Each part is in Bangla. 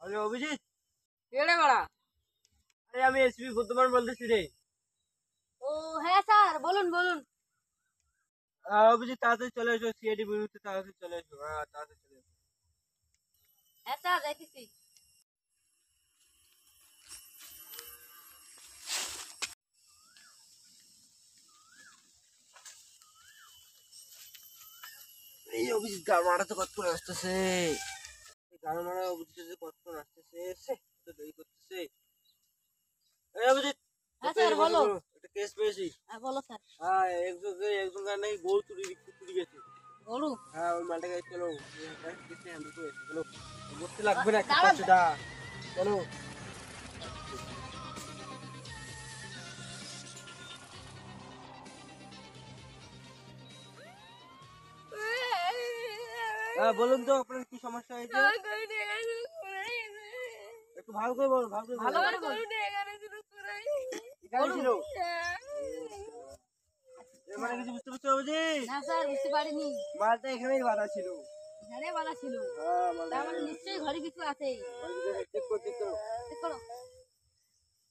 আরে অভিজিৎ, কেড়ে বাড়া। আরে আমি এসপি বুদ্ধমান বলতেছি রে। ও হ্যাঁ স্যার, বলুন বলুন। অভিজিৎ তাড়াতাড়ি চলে এসো, সিআইডি বিরুদ্ধে তাড়াতাড়ি চলে এসো। হ্যাঁ তাড়াতাড়ি চলে এসো। হ্যাঁ স্যার, দেখেছি। এই অভিজিৎ গাড় মারা তো কতক্ষণ আসতেছে, গাড় মারা অভিজিৎ কতক্ষণ আসতেছে, তো দেরি করতেছে। এই অভিজিৎ, হ্যাঁ স্যার, বলো। একটা কেস পেয়েছি। হ্যাঁ বলো স্যার। হ্যাঁ একজন গাড় নাকি গরু চুরি গেছে। গরু? হ্যাঁ ওই মালটাকে চলো কেসে হ্যান্ডেল করে চলো, বসতে লাগবে না একটা দাঁড়ান। পাঁচটা। চলো। হ্যাঁ বলুন তো আপনার কি সমস্যা হয়েছে, একটু ভালো করে বলুন। ভালো করে ভালো বলুন। করে বলুন। এখানে ছিল এর মানে কিছু বুঝতে পারছো বুঝি? না স্যার, বুঝতে পারিনি। মালটা এখানেই বাঁধা ছিল। এখানে বানা ছিল? হ্যাঁ মালটা তার মানে নিশ্চয়ই ঘরে কিছু আছে। চেক করো চেক করো। ঠিক করো।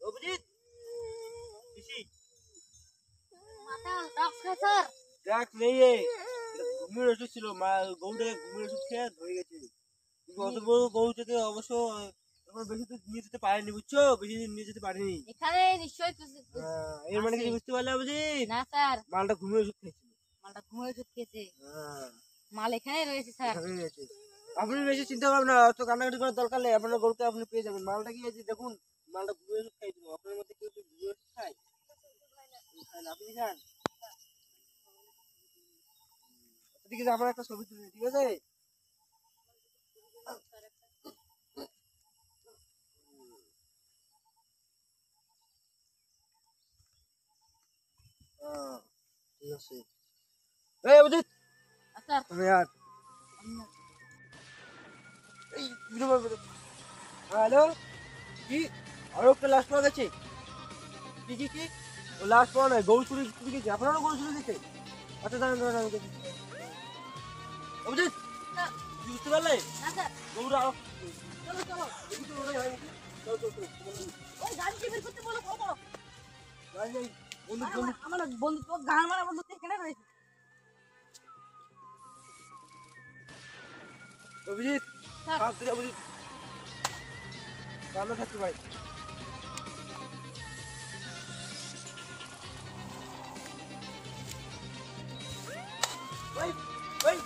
অভিজিৎ পিসি মাথা টক খায় স্যার। দেখ নেই এ, এটা ঘুমের ওষুধ ছিল, মা গরুটাকে ঘুমের ওষুধ খেয়ে ধরে গেছে। কিন্তু অত বড় গরুটাকে অবশ্য এখন বেশি তো নিয়ে যেতে পারেনি, বুঝছো, বেশি দিন নিয়ে যেতে পারেনি। এখানে নিশ্চয়ই কিছু এর মানে আছে। কিছু বুঝতে পারলে অভিজিৎ? না স্যার, মালটা ঘুমের ওষুধ খেয়েছিল। মালটা ঘুমিয়ে ওষুধ খেয়েছে। হ্যাঁ মাল এখানে রয়েছে স্যার। এখানেই রয়েছে। আপনি বেশি চিন্তা করবেন না, অত কান্নাকাটি করার দরকার নেই, আপনার গরুকে আপনি পেয়ে যাবেন। মালটা কি আছে দেখুন, মালটা ঘুমের ওষুধ খাইছিল। আপনার মধ্যে কেউ কি ঘুমের ওষুধ খায়? কেউ খায় না, আপনি খান। ঠিক আছে, আমার একটা ছবি তুলে, ঠিক আছে? হ্যাঁ, ঠিক আছে। এই অভিজিৎ, স্যার, তুমি আর এই হ্যালো, কি আরো একটা লাশ পাওয়া গেছে? কি ও লাশ পাওয়া নয়, গরু চুরি গেছে। আপনারও গরু চুরি গেছে? আচ্ছা দাঁড়ান দাঁড়ান, আমি দেখি। অভিজিৎ, স্যার। কি বুঝতে পারলে? না স্যার, গরুটা আরো চলো চলো। দেখি তো ওটাই হয় নাকি। চল চল চল, ওই গাড়িকে বের করতে বলো, বলো। গাড়ি নেই, বন্দুক বন্দুক। আমার বন্ধু তো গান মারা বন্ধু এখানে রয়েছে। অভিজিৎ স্যার। সাপ দিকে অভিজিৎ, সামনে থাকতে পারে। ওই ওই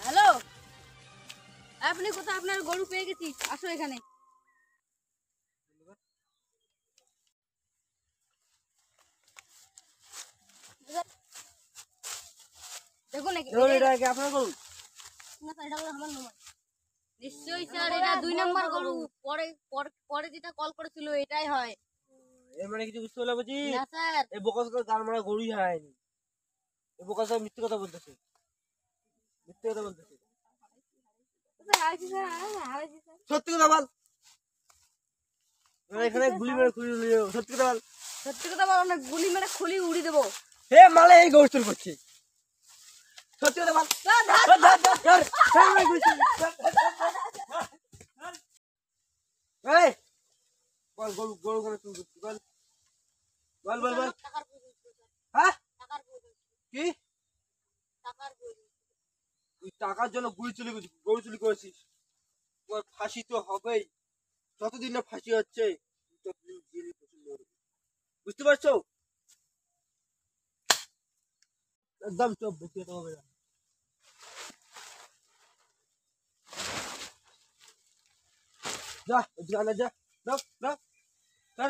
হ্যালো, আপনি কোথায়? আপনার গরু পেয়ে গেছি, আসো এখানে। দেখুন এটা কি আপনার গরু? নিশ্চয়ই স্যার, এটা 2 নাম্বার গরু। পরে পরে পরে যেটা কল করেছিল এটাই হয়। এর মানে কিছু বুঝতে পারলে বুঝি? না স্যার। এই বোকা সকাল গান মারা গরুই হয়নি। এই বোকা সব মিথ্যে কথা বলতেছে, মিথ্যে কথা বলতেছে। সত্যি কথা বল, এখানে গুলি মেরে খুলি উড়িয়ে দেবো। সত্যি কথা বল। সত্যি কথা বলো না, গুলি মেরে খুলি উড়িয়ে দেবো। হে মালে এই গরু চুরি করছে। সত্যি কথা বল। এই বল, গরু গরু করে চুরি করছি, বল বল বল বল। হ্যাঁ কি? তুই টাকার জন্য গরু চুরি করেছিস, তোমার ফাঁসি তো হবেই। যতদিন না ফাঁসি হচ্ছে ততদিন জেলে বসে মরবি, বুঝতে পারছো? একদম চুপ, বেশি কথা হবে না। যা যা যা, যা যা,